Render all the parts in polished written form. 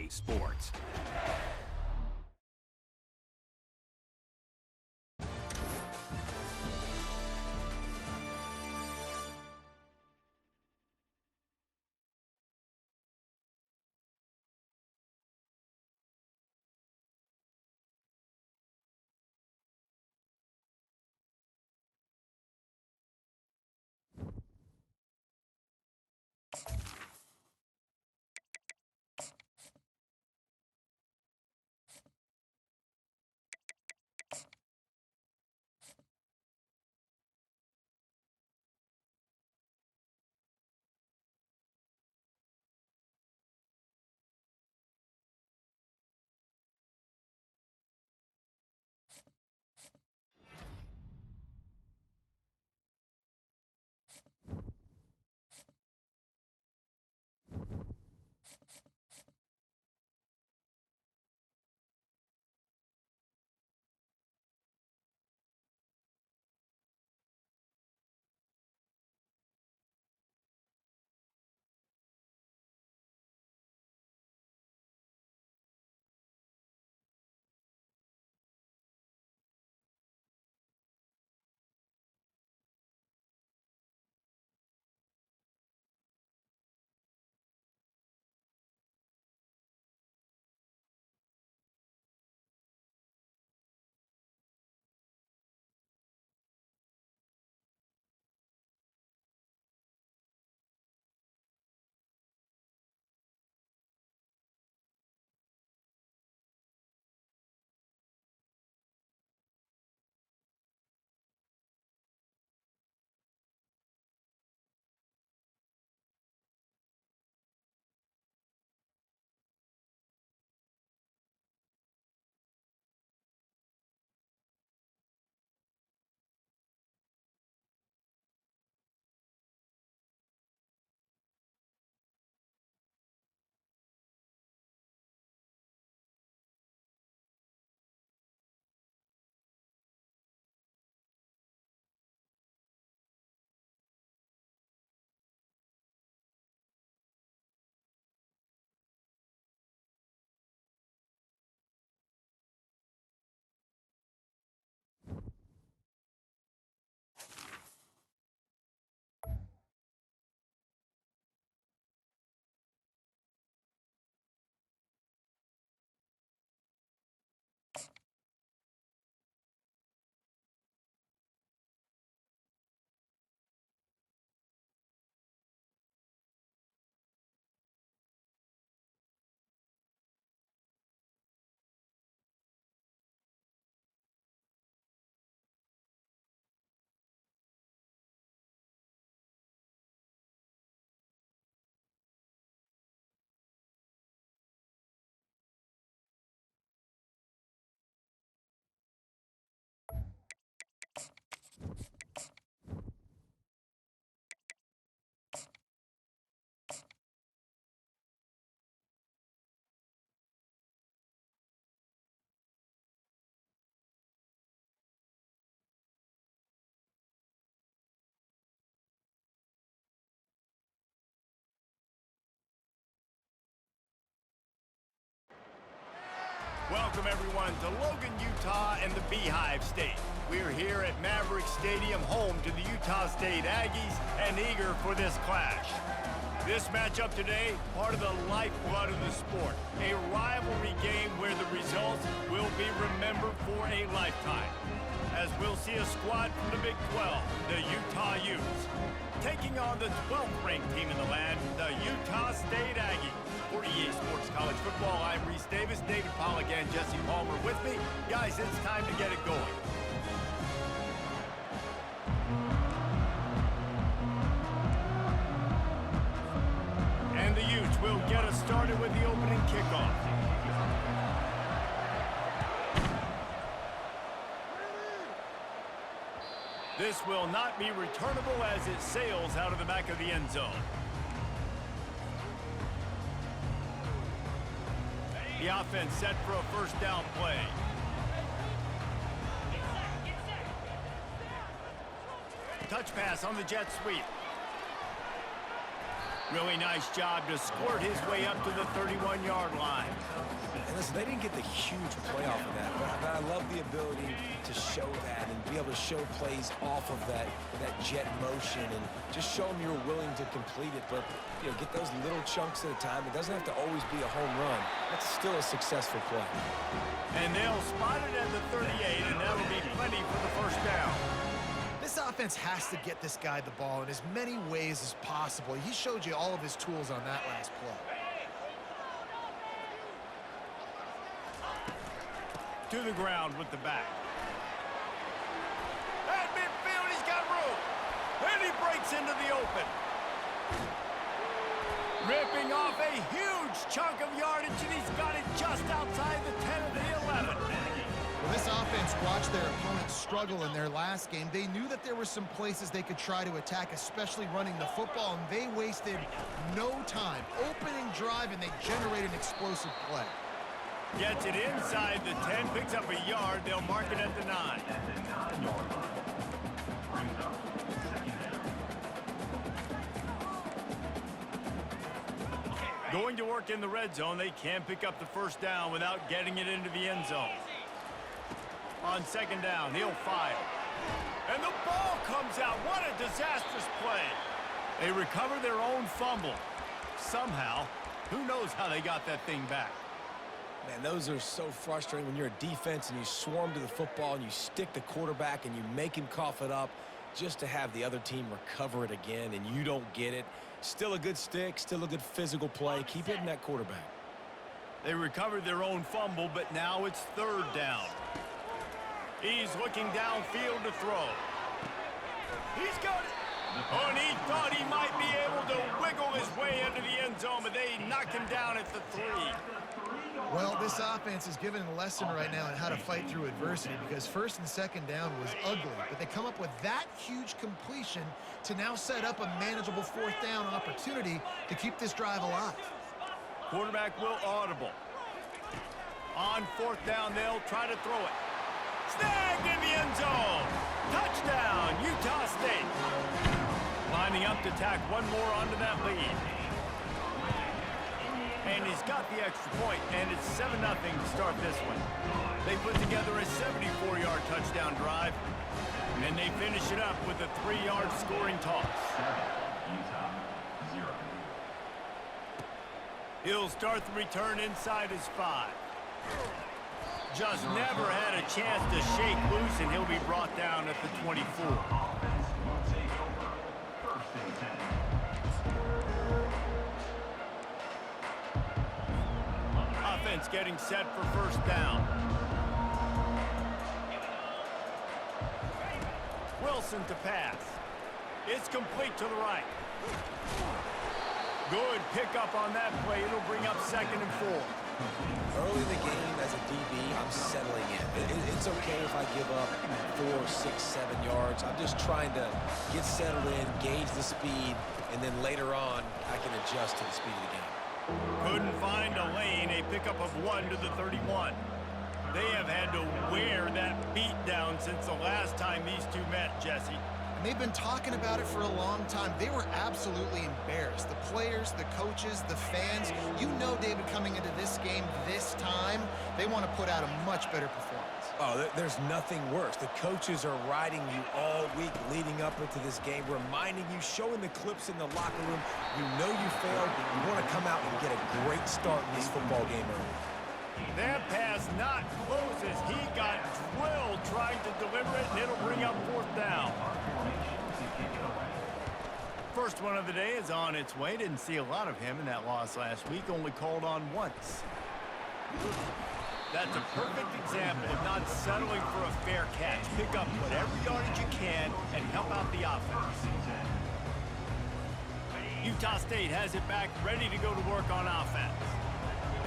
Sports. Welcome, everyone, to Logan, Utah and the Beehive State. We're here at Maverick Stadium, home to the Utah State Aggies, and eager for this clash. This matchup today, part of the lifeblood of the sport, a rivalry game where the results will be remembered for a lifetime. As we'll see a squad from the Big 12, the Utah Utes, taking on the 12th ranked team in the land, the Utah State Aggies. For EA Sports College Football, I'm Reese Davis, David Pollock, and Jesse Palmer with me. Guys, it's time to get it going. And the Utes will get us started with the opening kickoff. This will not be returnable as it sails out of the back of the end zone. The offense set for a first down play. Touch pass on the jet sweep. Really nice job to squirt his way up to the 31-yard line. And listen, they didn't get the huge play off of that, but I love the ability to show that and be able to show plays off of that jet motion and just show them you're willing to complete it. But, you know, get those little chunks at a time. It doesn't have to always be a home run. That's still a successful play. And they'll spot it at the 38, and that'll be plenty for the first down. This offense has to get this guy the ball in as many ways as possible. He showed you all of his tools on that last play. To the ground with the back. At midfield, he's got room. And he breaks into the open. Ripping off a huge chunk of yardage, and he's got it just outside the 10 of the 11. Well, this offense watched their opponents struggle in their last game. They knew that there were some places they could try to attack, especially running the football, and they wasted no time. Opening drive, and they generated an explosive play. Gets it inside the 10, picks up a yard. They'll mark it at the 9. Going to work in the red zone, they can't pick up the first down without getting it into the end zone. On second down, he'll fire. And the ball comes out. What a disastrous play. They recover their own fumble. Somehow, who knows how they got that thing back. Man, those are so frustrating when you're a defense and you swarm to the football and you stick the quarterback and you make him cough it up just to have the other team recover it again and you don't get it. Still a good stick, still a good physical play. Keep hitting that quarterback. They recovered their own fumble, but now it's third down. He's looking downfield to throw. He's got it. Oh, and he thought he might be able to wiggle his way into the end zone, but they knock him down at the 3. Well, this offense is given a lesson right now on how to fight through adversity because first and second down was ugly, but they come up with that huge completion to now set up a manageable fourth down opportunity to keep this drive alive. Quarterback will audible. On fourth down, they'll try to throw it. Snagged in the end zone. Touchdown, Utah State. Lining up to tack one more onto that lead. And he's got the extra point, and it's 7-0 to start this one. They put together a 74-yard touchdown drive, and they finish it up with a 3-yard scoring toss. He'll start the return inside his 5. Just never had a chance to shake loose, and he'll be brought down at the 24. Offense getting set for first down. Wilson to pass. It's complete to the right. Good pickup on that play. It'll bring up 2nd and 4. Early in the game, as a DB, I'm settling in. It's okay if I give up 4, 6, 7 yards. I'm just trying to get settled in, gauge the speed, and then later on, I can adjust to the speed of the game. Couldn't find a lane. A pickup of 1 to the 31. They have had to wear that beat down since the last time these two met, Jesse. And they've been talking about it for a long time. They were absolutely embarrassed. The players, the coaches, the fans. You know, David, coming into this game this time, they want to put out a much better performance. Oh, there's nothing worse. The coaches are riding you all week leading up into this game, reminding you, showing the clips in the locker room. You know you failed. You want to come out and get a great start in this football game early. That pass not close as he got drilled trying to deliver it, and it'll bring up 4th down. First one of the day is on its way. Didn't see a lot of him in that loss last week, only called on once. That's a perfect example of not settling for a fair catch. Pick up whatever yardage you can and help out the offense. Utah State has it back, ready to go to work on offense.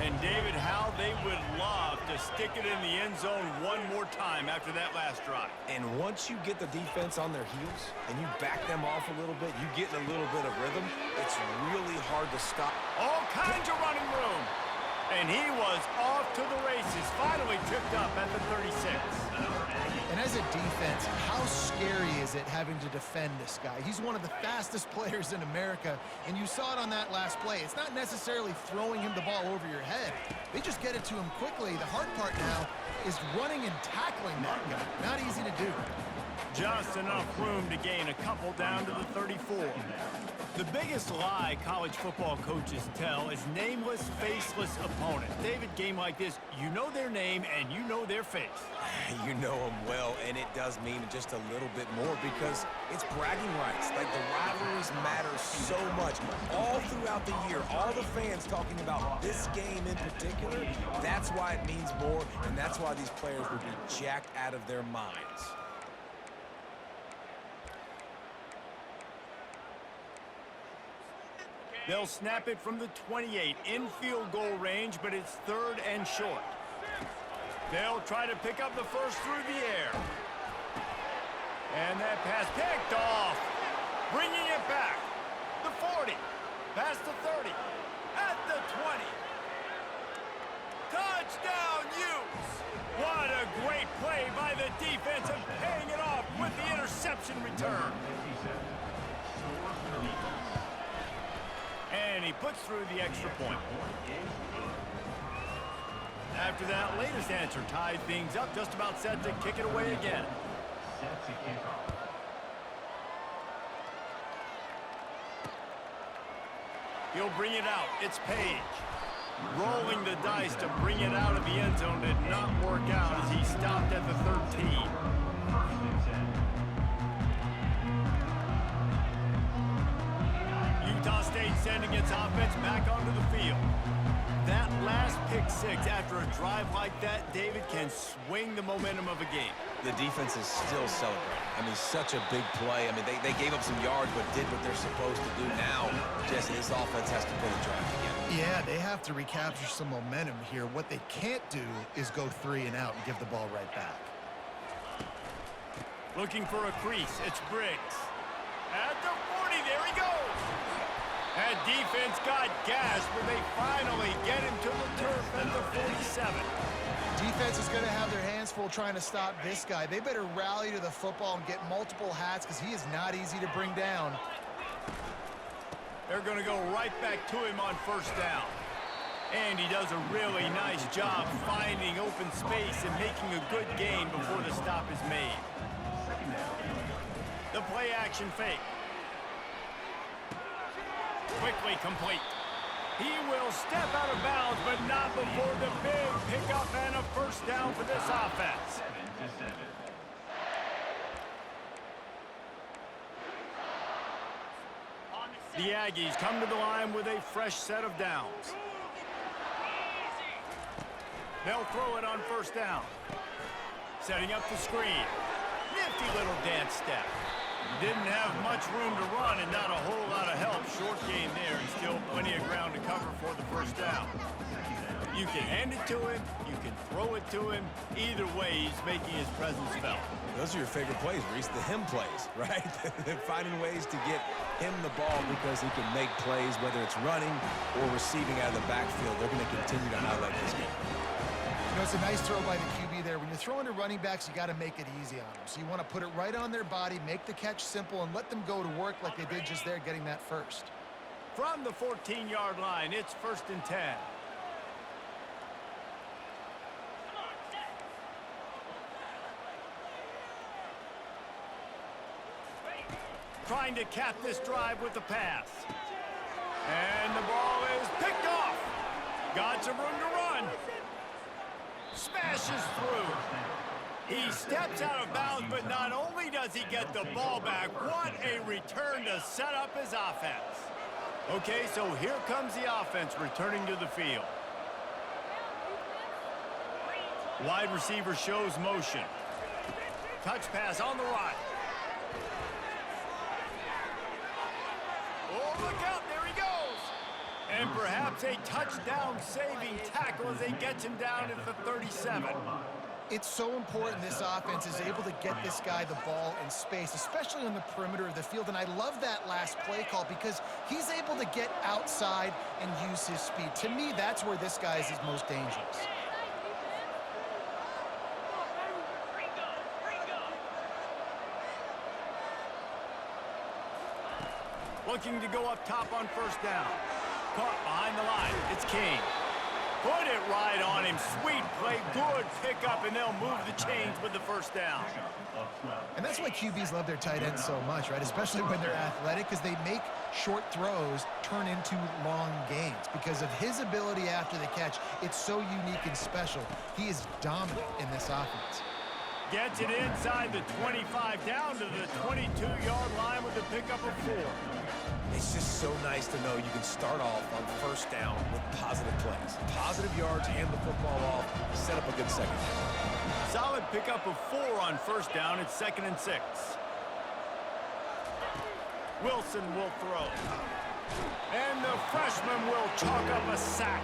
And David, how they would love to stick it in the end zone one more time after that last drive. And once you get the defense on their heels and you back them off a little bit, you get in a little bit of rhythm, it's really hard to stop. All kinds of running room. And he was off to the races, finally tripped up at the 36. And as a defense, how scary is it having to defend this guy? He's one of the fastest players in America, and you saw it on that last play. It's not necessarily throwing him the ball over your head. They just get it to him quickly. The hard part now is running and tackling that guy. Not easy to do. Just enough room to gain a couple down to the 34. The biggest lie college football coaches tell is nameless, faceless opponent. David, game like this, you know their name and you know their face. You know them well, and it does mean just a little bit more because it's bragging rights. Like, the rivalries matter so much. All throughout the year, all the fans talking about this game in particular, that's why it means more, and that's why these players will be jacked out of their minds. They'll snap it from the 28 in field goal range, but it's 3rd and short. They'll try to pick up the first through the air. And that pass picked off. Bringing it back. The 40. Past the 30. At the 20. Touchdown, Utes! What a great play by the defense and paying it off with the interception return. And he puts through the extra point. After that latest answer tied things up, just about set to kick it away again. He'll bring it out. It's Page. Rolling the dice to bring it out of the end zone did not work out as he stopped at the 13. Utah State sending its offense back onto the field. That last pick six after a drive like that, David, can swing the momentum of a game. The defense is still celebrating. I mean, such a big play. I mean, they gave up some yards but did what they're supposed to do. Now, Jesse, this offense has to put a drive together. Yeah, they have to recapture some momentum here. What they can't do is go 3 and out and give the ball right back. Looking for a crease. It's Briggs. At the 40, there he goes. That defense got gas, but they finally get him to the turf at the 47. Defense is going to have their hands full trying to stop this guy. They better rally to the football and get multiple hats because he is not easy to bring down. They're going to go right back to him on first down. And he does a really nice job finding open space and making a good gain before the stop is made. The play action fake. Quickly complete. He will step out of bounds, but not before the big pickup and a first down for this offense. The Aggies come to the line with a fresh set of downs. They'll throw it on first down. Setting up the screen. Nifty little dance step. Didn't have much room to run and not a whole lot of help. Short game there and still plenty of ground to cover for the first down. You can hand it to him. You can throw it to him. Either way, he's making his presence felt. Those are your favorite plays, Reese, the him plays, right? Finding ways to get him the ball because he can make plays, whether it's running or receiving out of the backfield. They're going to continue to highlight this game. You know, it's a nice throw by the QB there. When you're throwing to running backs, you got to make it easy on them. So you want to put it right on their body, make the catch simple, and let them go to work like they did just there, getting that first. From the 14-yard line, it's 1st and 10. Trying to cap this drive with the pass. And the ball is picked off. Got some room to run. Smashes through. He steps out of bounds, but not only does he get the ball back, what a return to set up his offense. Okay, so here comes the offense returning to the field. Wide receiver shows motion. Touch pass on the right. Oh, look out, there he goes. And perhaps a touchdown-saving tackle as they get him down at the 37. It's so important this offense is able to get this guy the ball in space, especially on the perimeter of the field. And I love that last play call because he's able to get outside and use his speed. To me, that's where this guy is his most dangerous. Looking to go up top on first down. Caught behind the line. It's King. Put it right on him. Sweet play. Good pickup, and they'll move the chains with the first down. And that's why QBs love their tight ends so much, right? Especially when they're athletic, because they make short throws turn into long gains. Because of his ability after the catch, it's so unique and special. He is dominant in this offense. Gets it inside the 25, down to the 22-yard line with a pickup of 4. It's just so nice to know you can start off on first down with positive plays. Positive yards, hand the football off, set up a good second down. Solid pickup of 4 on first down. It's 2nd and 6. Wilson will throw. And the freshman will chalk up a sack.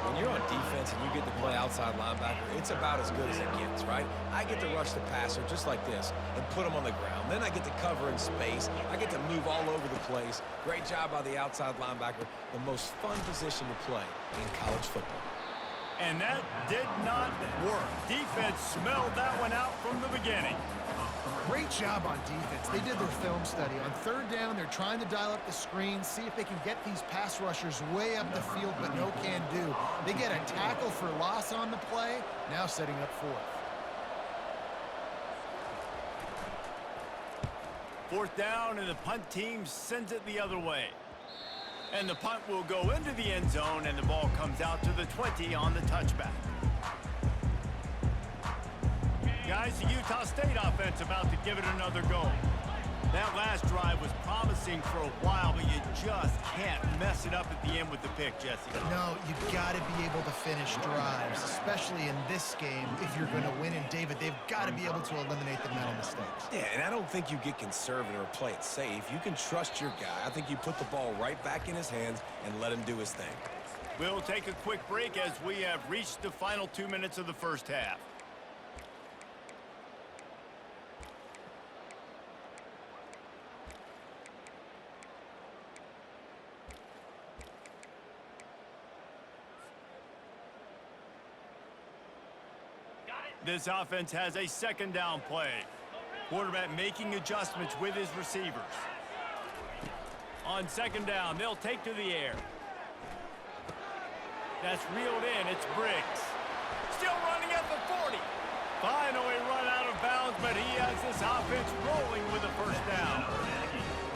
When you're on defense and you get to play outside linebacker, it's about as good as it gets, right? I get to rush the passer just like this and put him on the ground. Then I get to cover in space. I get to move all over the place. Great job by the outside linebacker. The most fun position to play in college football. And that did not work. Defense smelled that one out from the beginning. Great job on defense. They did their film study. On third down, they're trying to dial up the screen, see if they can get these pass rushers way up the field, but no can do. They get a tackle for loss on the play, now setting up 4th. 4th down, and the punt team sends it the other way. And the punt will go into the end zone, and the ball comes out to the 20 on the touchback. Guys, the Utah State offense about to give it another go. That last drive was promising for a while, but you just can't mess it up at the end with the pick, Jesse. No, you've got to be able to finish drives, especially in this game if you're going to win. And, David, they've got to be able to eliminate the mental mistakes. Yeah, and I don't think you get conservative or play it safe. You can trust your guy. I think you put the ball right back in his hands and let him do his thing. We'll take a quick break as we have reached the final 2 minutes of the first half. This offense has a 2nd down play. Quarterback making adjustments with his receivers. On 2nd down, they'll take to the air. That's reeled in. It's Briggs. Still running at the 40. Finally run out of bounds, but he has this offense rolling with a first down.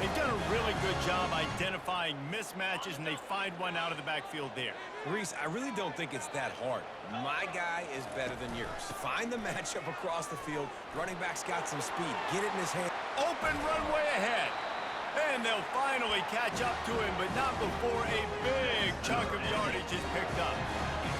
They've done a really good job identifying mismatches, and they find one out of the backfield there. Reese, I really don't think it's that hard. My guy is better than yours. Find the matchup across the field. Running back's got some speed. Get it in his hand. Open runway ahead. And they'll finally catch up to him, but not before a big chunk of yardage is picked up.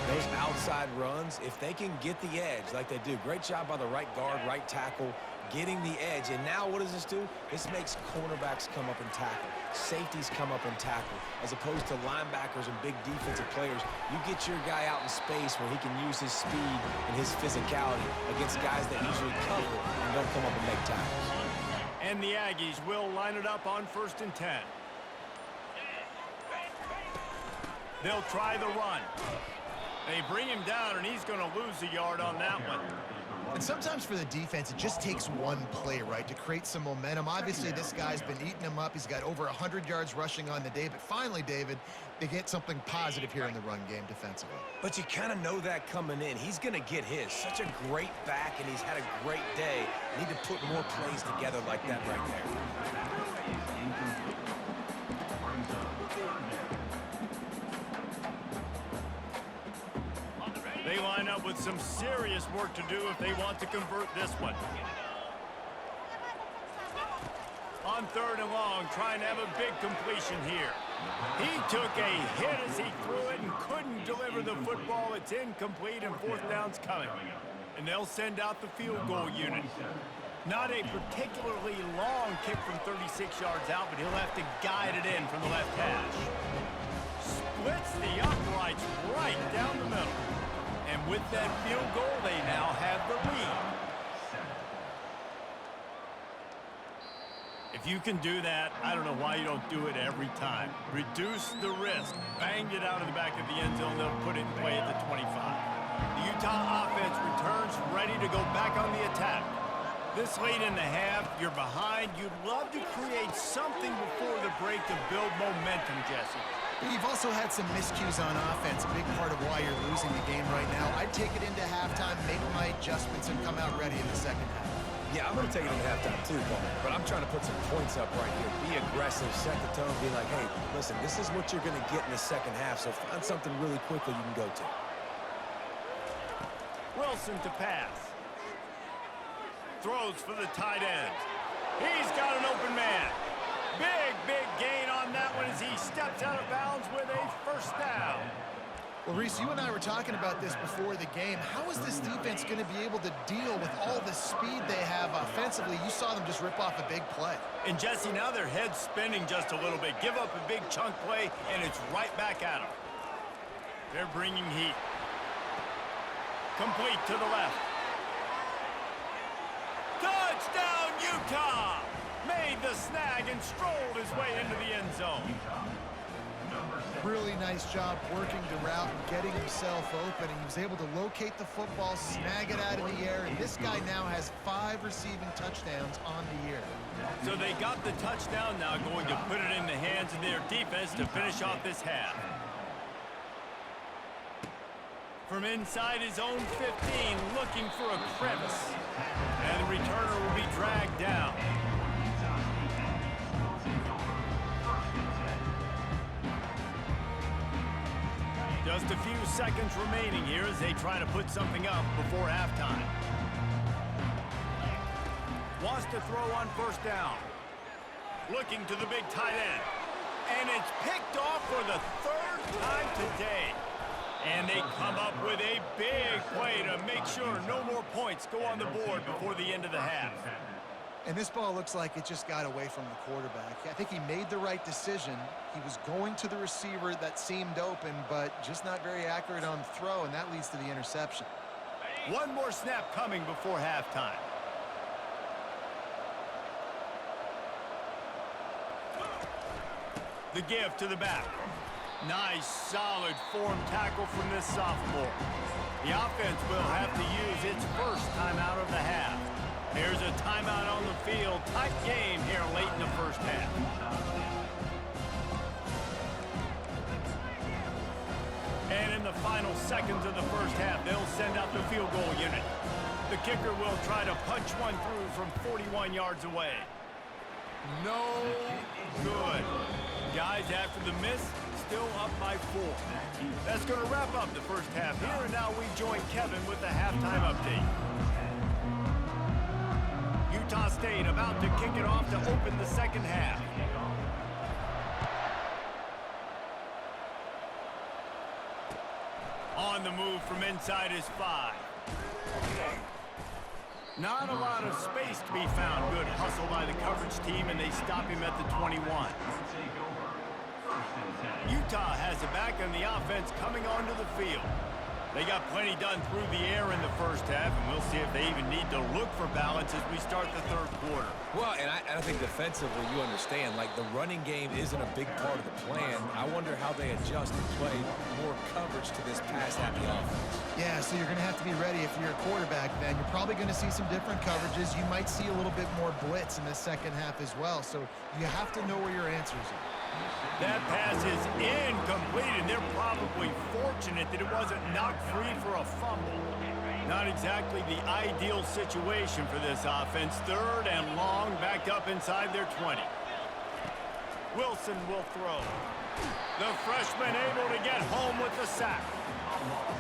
Those outside runs, if they can get the edge like they do, great job by the right guard, right tackle, getting the edge. And now what does this do? This makes cornerbacks come up and tackle. Safeties come up and tackle. As opposed to linebackers and big defensive players, you get your guy out in space where he can use his speed and his physicality against guys that usually cover and don't come up and make tackles. And the Aggies will line it up on 1st and 10. They'll try the run. They bring him down, and he's going to lose a yard on that one. And sometimes for the defense, it just takes one play, right, to create some momentum. Obviously, this guy's been eating him up. He's got over 100 yards rushing on the day. But finally, David, they get something positive here in the run game defensively. But you kind of know that coming in. He's going to get his. Such a great back, and he's had a great day. Need to put more plays together like that right there. They line up with some serious work to do if they want to convert this one. On 3rd and long, trying to have a big completion here. He took a hit as he threw it and couldn't deliver the football. It's incomplete, and 4th down's coming. And they'll send out the field goal unit. Not a particularly long kick from 36 yards out, but he'll have to guide it in from the left hash. Splits the uprights right down the middle. And with that field goal, they now have the lead. If you can do that, I don't know why you don't do it every time. Reduce the risk. Banged it out of the back of the end zone. They'll put it in play at the 25. The Utah offense returns ready to go back on the attack. This late in the half, you're behind. You'd love to create something before the break to build momentum, Jesse. But you've also had some miscues on offense, a big part of why you're losing the game right now. I'd take it into halftime, make my adjustments, and come out ready in the second half. Yeah, I'm going to take it into halftime too, Paul. But I'm trying to put some points up right here. Be aggressive, set the tone, be like, hey, listen, this is what you're going to get in the second half, so find something really quickly you can go to. Wilson to pass. Throws for the tight end. He's got an open man. Big gain on that one as he steps out of bounds with a first down. Well, Reese, you and I were talking about this before the game. How is this defense going to be able to deal with all the speed they have offensively? You saw them just rip off a big play. And, Jesse, now their head's spinning just a little bit. Give up a big chunk play, and it's right back at them. They're bringing heat. Complete to the left. Touchdown, Utah! Made the snag and strolled his way into the end zone. Really nice job working the route and getting himself open. He was able to locate the football, snag it out of the air, and this guy now has 5 receiving touchdowns on the year. So they got the touchdown, now going to put it in the hands of their defense to finish off this half. From inside his own 15, looking for a crevice. And the returner will be dragged down. Just a few seconds remaining here as they try to put something up before halftime. Wants to throw on first down. Looking to the big tight end. And it's picked off for the 3rd time today. And they come up with a big play to make sure no more points go on the board before the end of the half. And this ball looks like it just got away from the quarterback. I think he made the right decision. He was going to the receiver that seemed open, but just not very accurate on the throw, and that leads to the interception. One more snap coming before halftime. The give to the back. Nice, solid form tackle from this sophomore. The offense will have to use its first timeout of the half. There's a timeout on the field. Tight game here late in the first half. And in the final seconds of the first half, they'll send out the field goal unit. The kicker will try to punch one through from 41 yards away. No good. Guys, after the miss, still up by 4. That's going to wrap up the first half here, and now we join Kevin with the halftime update. Utah State about to kick it off to open the second half. On the move from inside his 5. Not a lot of space to be found. Good hustle by the coverage team, and they stop him at the 21. Utah has it back, and the offense coming onto the field. They got plenty done through the air in the first half, and we'll see if they even need to look for balance as we start the third quarter. Well, and I think defensively, you understand, like the running game isn't a big part of the plan. I wonder how they adjust and play more coverage to this pass-happy offense. Yeah, so you're going to have to be ready if you're a quarterback then. You're probably going to see some different coverages. You might see a little bit more blitz in the second half as well, so you have to know where your answers are. That pass is incomplete, and they're probably fortunate that it wasn't knocked free for a fumble. Not exactly the ideal situation for this offense. 3rd and long, backed up inside their 20. Wilson will throw. The freshman able to get home with the sack.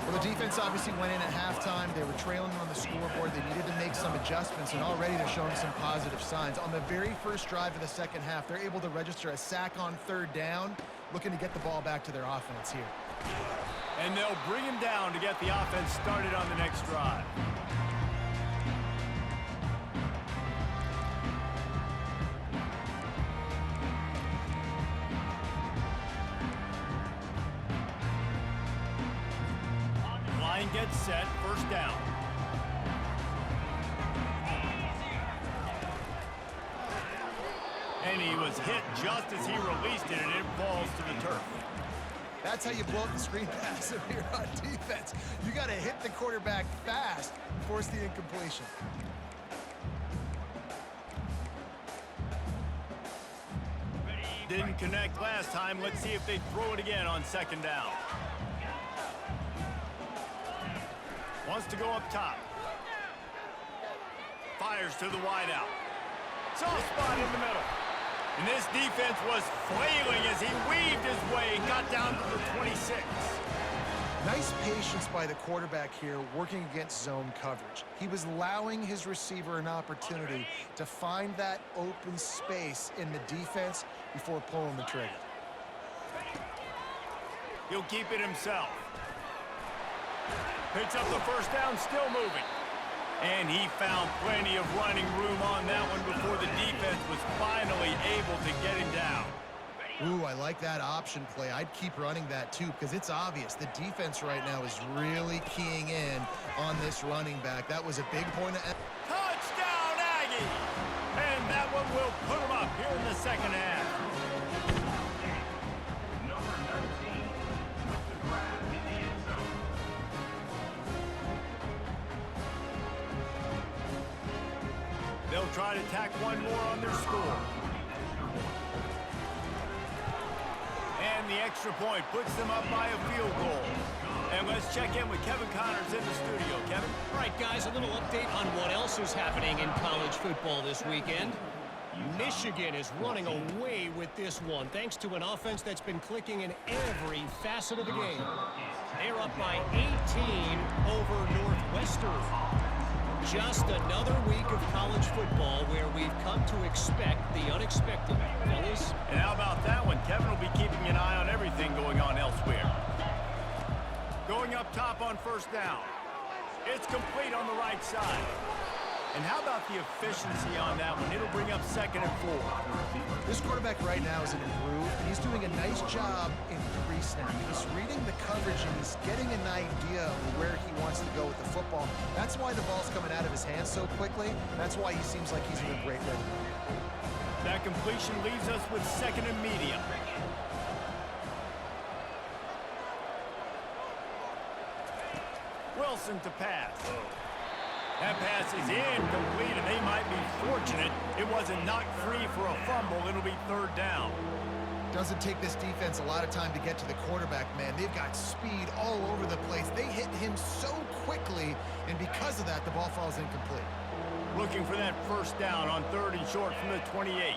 Well, the defense obviously went in at halftime. They were trailing on the scoreboard. They needed to make some adjustments, and already they're showing some positive signs. On the very first drive of the second half, they're able to register a sack on 3rd down, looking to get the ball back to their offense here. And they'll bring him down to get the offense started on the next drive. Line gets set, first down. And he was hit just as he released it, and it falls to the turf. That's how you blow up the screen pass if you're on defense. You got to hit the quarterback fast and force the incompletion. Didn't connect last time. Let's see if they throw it again on second down. Wants to go up top. Fires to the wideout. Soft spot in the middle. And this defense was flailing as he weaved his way and got down to the 26. Nice patience by the quarterback here working against zone coverage. He was allowing his receiver an opportunity to find that open space in the defense before pulling the trigger. He'll keep it himself. Picks up the first down, still moving. And he found plenty of running room on that one before the defense was finally able to get him down. Ooh, I like that option play. I'd keep running that too because it's obvious the defense right now is really keying in on this running back. That was a big point of... Touchdown, Aggie! And that one will put him up here in the second half. Number 19 with the grab in the end zone. They'll try to tack one more on their score. And the extra point puts them up by a field goal. And let's check in with Kevin Connors in the studio. Kevin? All right, guys, a little update on what else is happening in college football this weekend. Michigan is running away with this one, thanks to an offense that's been clicking in every facet of the game. They're up by 18 over Northwestern. Just another week of college football where we've come to expect the unexpected, fellas. And how about that one? Kevin will be keeping an eye on everything going on elsewhere. Going up top on first down. It's complete on the right side. And how about the efficiency on that one? It'll bring up 2nd and 4. This quarterback right now is an improved. He's doing a nice job in pre-snap. He's reading the coverage and he's getting an idea of where he wants to go with the football. That's why the ball's coming out of his hands so quickly. That's why he seems like he's in a great rhythm. That completion leaves us with 2nd and medium. Wilson to pass. That pass is incomplete, and they might be fortunate it wasn't knocked free for a fumble. It'll be 3rd down. Doesn't take this defense a lot of time to get to the quarterback, man. They've got speed all over the place. They hit him so quickly, and because of that, the ball falls incomplete. Looking for that first down on 3rd and short from the 28.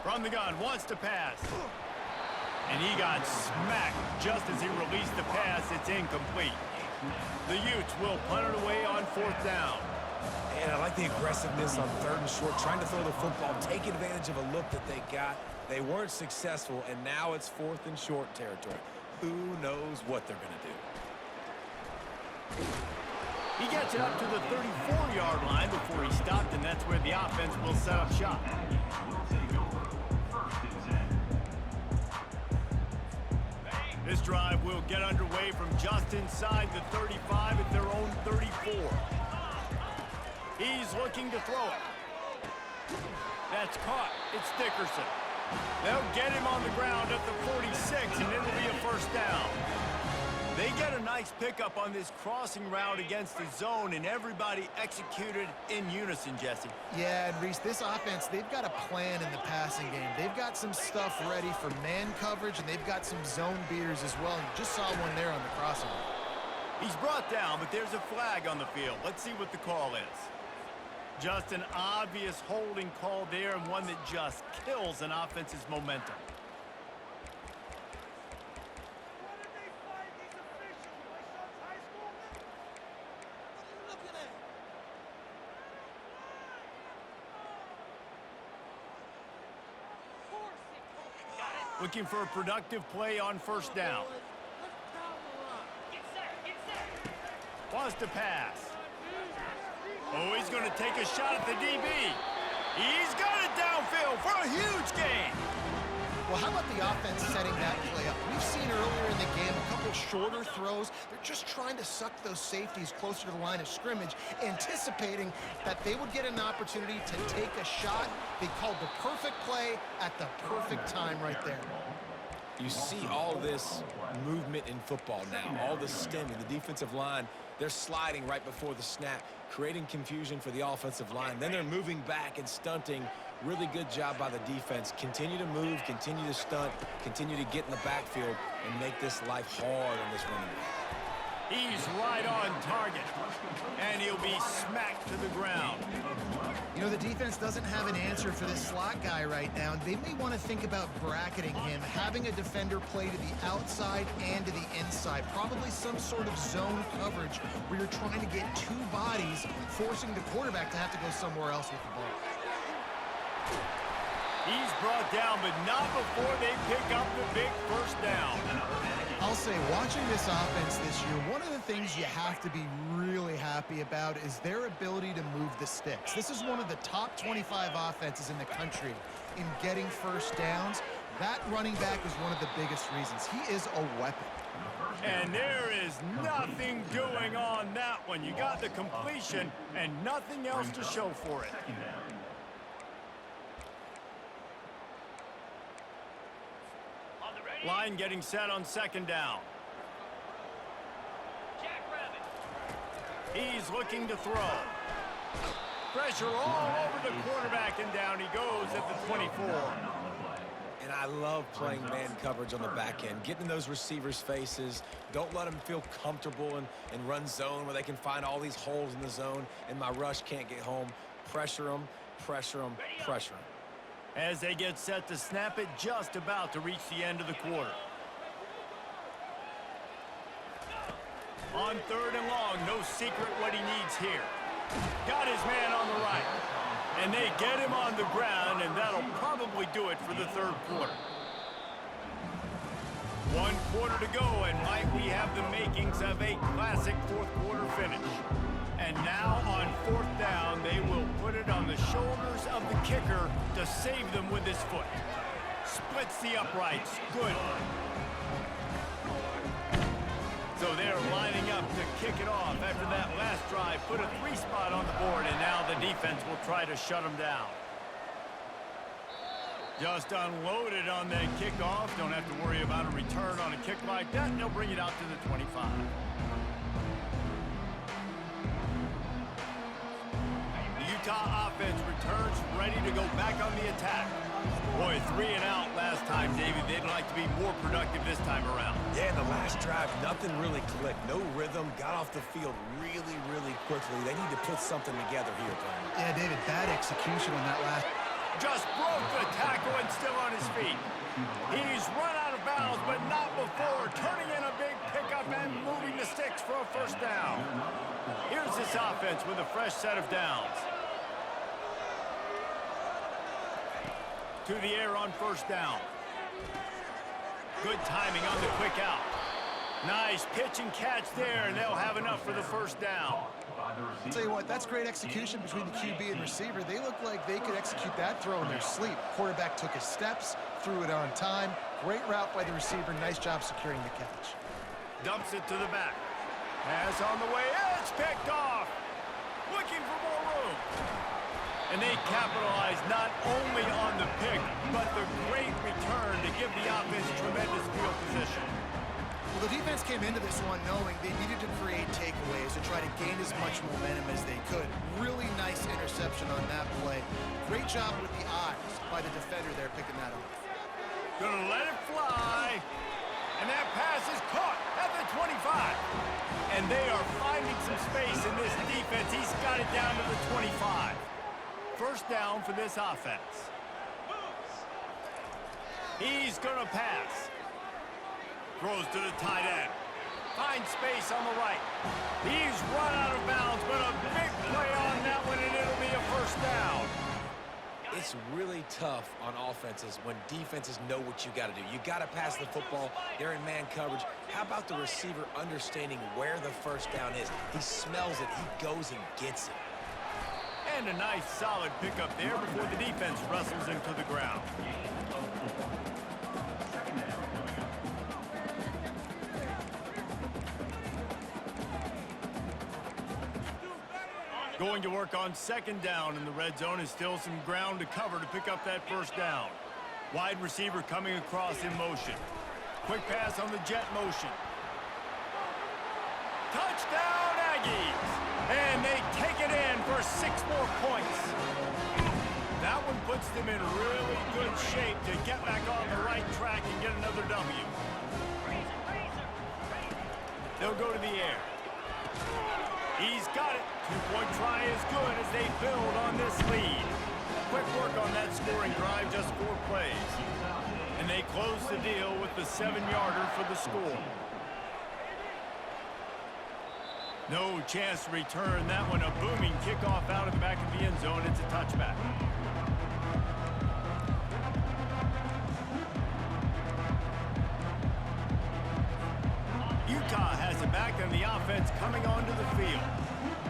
From the gun, wants to pass. And he got smacked just as he released the pass. It's incomplete. The Utes will punt it away on 4th down. And I like the aggressiveness on 3rd and short, trying to throw the football, take advantage of a look that they got. They weren't successful, and now it's 4th and short territory. Who knows what they're going to do? He gets it up to the 34-yard line before he stopped, and that's where the offense will set up shop. This drive will get underway from just inside the 35 at their own 34. He's looking to throw it. That's caught. It's Dickerson. They'll get him on the ground at the 46, and it'll be a first down. They get a nice pickup on this crossing route against the zone, and everybody executed in unison, Jesse. Yeah, and Reese, this offense, they've got a plan in the passing game. They've got some stuff ready for man coverage, and they've got some zone beaters as well. And you just saw one there on the crossing route. He's brought down, but there's a flag on the field. Let's see what the call is. Just an obvious holding call there, and one that just kills an offense's momentum. Looking for a productive play on first down. Wants to pass. Oh, he's going to take a shot at the DB. He's got it downfield for a huge gain. Well, how about the offense setting that play up? We've seen earlier in the game a couple shorter throws. They're just trying to suck those safeties closer to the line of scrimmage, anticipating that they would get an opportunity to take a shot. They called the perfect play at the perfect time right there. You see all this movement in football now, all the stemming, the defensive line, they're sliding right before the snap, creating confusion for the offensive line. Then they're moving back and stunting. Really good job by the defense. Continue to move, continue to stunt, continue to get in the backfield and make this life hard on this running back. He's right on target, and he'll be smacked to the ground. You know, the defense doesn't have an answer for this slot guy right now. They may want to think about bracketing him, having a defender play to the outside and to the inside. Probably some sort of zone coverage where you're trying to get two bodies, forcing the quarterback to have to go somewhere else with the ball. He's brought down, but not before they pick up the big first down. I'll say, watching this offense this year, one of the things you have to be really happy about is their ability to move the sticks. This is one of the top 25 offenses in the country in getting first downs. That running back is one of the biggest reasons. He is a weapon. And there is nothing doing on that one. You got the completion and nothing else to show for it. Line getting set on second down. He's looking to throw. Pressure all over the quarterback, and down he goes at the 24. And I love playing man coverage on the back end, getting in those receivers' faces. Don't let them feel comfortable and run zone where they can find all these holes in the zone and my rush can't get home. Pressure them, pressure them, pressure them. As they get set to snap it, just about to reach the end of the quarter. On third and long, no secret what he needs here. Got his man on the right. And they get him on the ground, and that'll probably do it for the third quarter. 1 quarter to go, and might we have the makings of a classic fourth quarter finish. And now on fourth down, they will put it on the shoulders of the kicker to save them with his foot. Splits the uprights. Good. So they're lining up to kick it off after that last drive. Put a 3 spot on the board, and now the defense will try to shut them down. Just unloaded on that kickoff. Don't have to worry about a return on a kick like that. They'll bring it out to the 25. Utah offense returns ready to go back on the attack. Boy, 3 and out last time, David. They'd like to be more productive this time around. Yeah, in the last drive, nothing really clicked. No rhythm, got off the field really, really quickly. They need to put something together here, Brian. Yeah, David, bad execution on that last. Just broke the tackle and still on his feet. He's run out of bounds, but not before turning in a big pickup and moving the sticks for a first down. Here's this offense with a fresh set of downs. To the air on first down. Good timing on the quick out. Nice pitch and catch there, and they'll have enough for the first down. I'll tell you what, that's great execution between the QB and receiver. They look like they could execute that throw in their sleep. Quarterback took his steps, threw it on time. Great route by the receiver. Nice job securing the catch. Dumps it to the back. Pass on the way. It's picked off. Looking for more room. And they capitalize not only on the pick, but the great return to give the offense tremendous field position. Well, the defense came into this one knowing they needed to create takeaways to try to gain as much momentum as they could. Really nice interception on that play. Great job with the eyes by the defender there picking that off. Gonna let it fly. And that pass is caught at the 25. And they are finding some space in this defense. He's got it down to the 25. First down for this offense. He's gonna pass. Throws to the tight end. Finds space on the right. He's run out of bounds, but a big play on that one, and it'll be a first down. It's really tough on offenses when defenses know what you got to do. You got to pass the football. They're in man coverage. How about the receiver understanding where the first down is? He smells it. He goes and gets it. And a nice solid pickup there before the defense wrestles him to the ground. Going to work on second down in the red zone is still some ground to cover to pick up that first down. Wide receiver coming across in motion. Quick pass on the jet motion. Touchdown Aggies! And they take it in for 6 more points. That one puts them in really good shape to get back on the right track and get another W. They'll go to the air. He's got it. 2-point try is good as they build on this lead. Quick work on that scoring drive, just 4 plays. And they close the deal with the 7-yarder for the score. No chance to return that one. A booming kickoff out of the back of the end zone. It's a touchback. Utah has it back on the offense coming onto the field.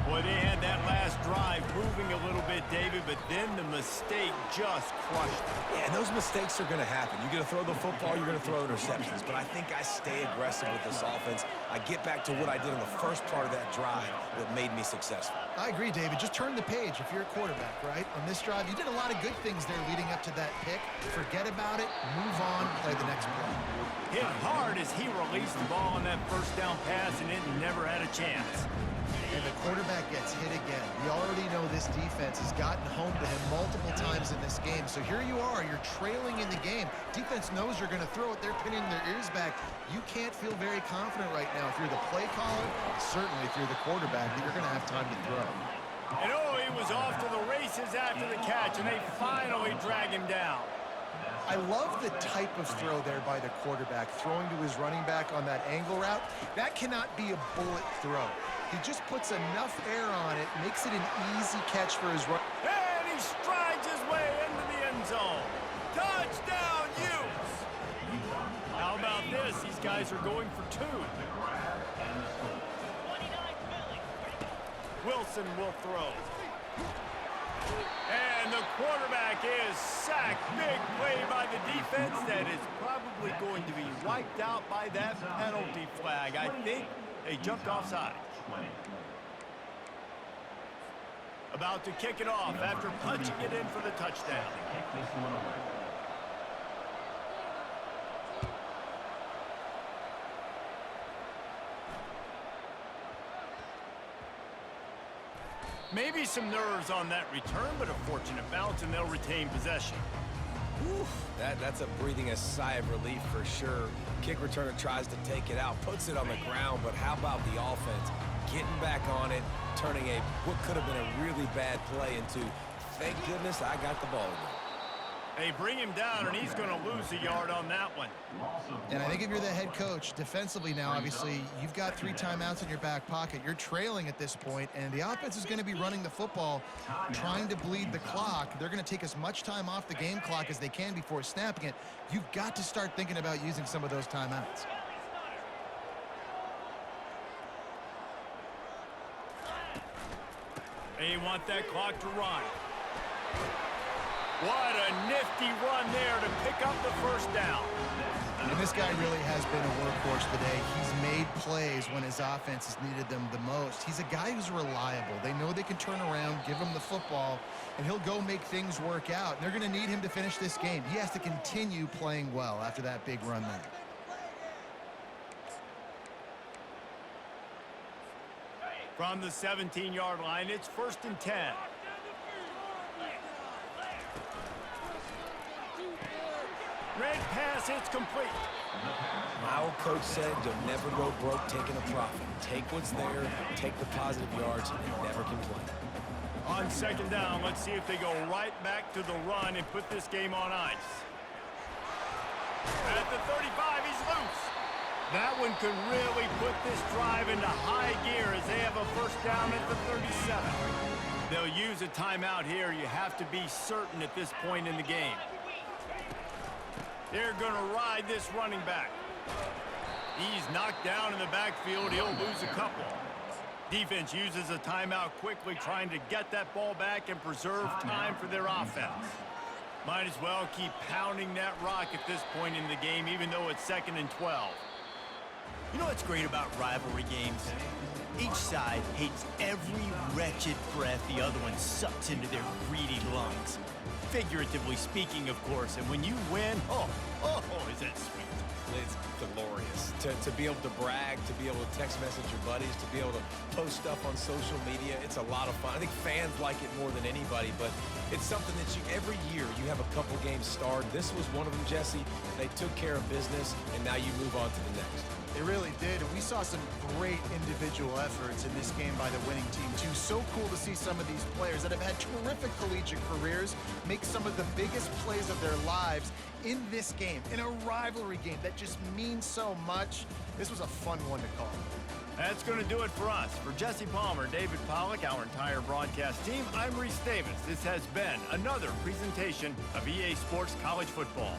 Boy, they had that last drive moving a little bit, David, but then the mistake just crushed them. Yeah, and those mistakes are going to happen. You're going to throw the football, you're going to throw interceptions. But I think I stay aggressive with this offense. I get back to what I did in the first part of that drive that made me successful. I agree, David. Just turn the page if you're a quarterback, right? On this drive, you did a lot of good things there leading up to that pick. Forget about it, move on, play the next play. Hit hard as he released the ball on that first down pass, and it never had a chance. And the quarterback gets hit again. We already know this defense has gotten home to him multiple times in this game. So here you are, you're trailing in the game. Defense knows you're going to throw it. They're pinning their ears back. You can't feel very confident right now if you're the play caller, certainly if you're the quarterback, that you're going to have time to throw. And oh, he was off to the races after the catch, and they finally drag him down. I love the type of throw there by the quarterback, throwing to his running back on that angle route. That cannot be a bullet throw. He just puts enough air on it, makes it an easy catch for his run. And he strides his way into the end zone. Touchdown, Utes! How about this? These guys are going for 2. Wilson will throw. And the quarterback is sacked. Big play by the defense that is probably going to be wiped out by that penalty flag. I think they jumped offside. About to kick it off after punching it in for the touchdown. Maybe some nerves on that return, but a fortunate bounce, and they'll retain possession. Whew, that's a breathing a sigh of relief for sure. Kick returner tries to take it out, puts it on the ground, but how about the offense? Getting back on it, turning what could have been a really bad play into, thank goodness I got the ball again. They bring him down, and he's going to lose a yard on that one. And I think if you're the head coach, defensively now, obviously, you've got 3 timeouts in your back pocket. You're trailing at this point, and the offense is going to be running the football, trying to bleed the clock. They're going to take as much time off the game clock as they can before snapping it. You've got to start thinking about using some of those timeouts. They want that clock to run. What a nifty run there to pick up the first down. And this guy really has been a workhorse today. He's made plays when his offense has needed them the most. He's a guy who's reliable. They know they can turn around, give him the football, and he'll go make things work out. And they're going to need him to finish this game. He has to continue playing well after that big run there. From the 17-yard line, it's 1st and 10. Red pass, it's complete. My old coach said you'll never go broke taking a profit. Take what's there, take the positive yards, and never complain. On second down, let's see if they go right back to the run and put this game on ice. At the 35, he's loose. That one could really put this drive into high gear as they have a first down at the 37. They'll use a timeout here. You have to be certain at this point in the game. They're going to ride this running back. He's knocked down in the backfield. He'll lose a couple. Defense uses a timeout quickly, trying to get that ball back and preserve time for their offense. Might as well keep pounding that rock at this point in the game, even though it's 2nd and 12. You know what's great about rivalry games? Each side hates every wretched breath the other one sucks into their greedy lungs. Figuratively speaking, of course, and when you win, oh, is that sweet. It's glorious to be able to brag, to be able to text message your buddies, to be able to post stuff on social media. It's a lot of fun. I think fans like it more than anybody, but it's something that every year you have a couple games starred. This was one of them, Jesse. They took care of business, and now you move on to the next. They really did, and we saw some great individual efforts in this game by the winning team, too. So cool to see some of these players that have had terrific collegiate careers make some of the biggest plays of their lives in this game, in a rivalry game that just means so much. This was a fun one to call. That's going to do it for us. For Jesse Palmer, David Pollack, our entire broadcast team, I'm Reese Davis. This has been another presentation of EA Sports College Football.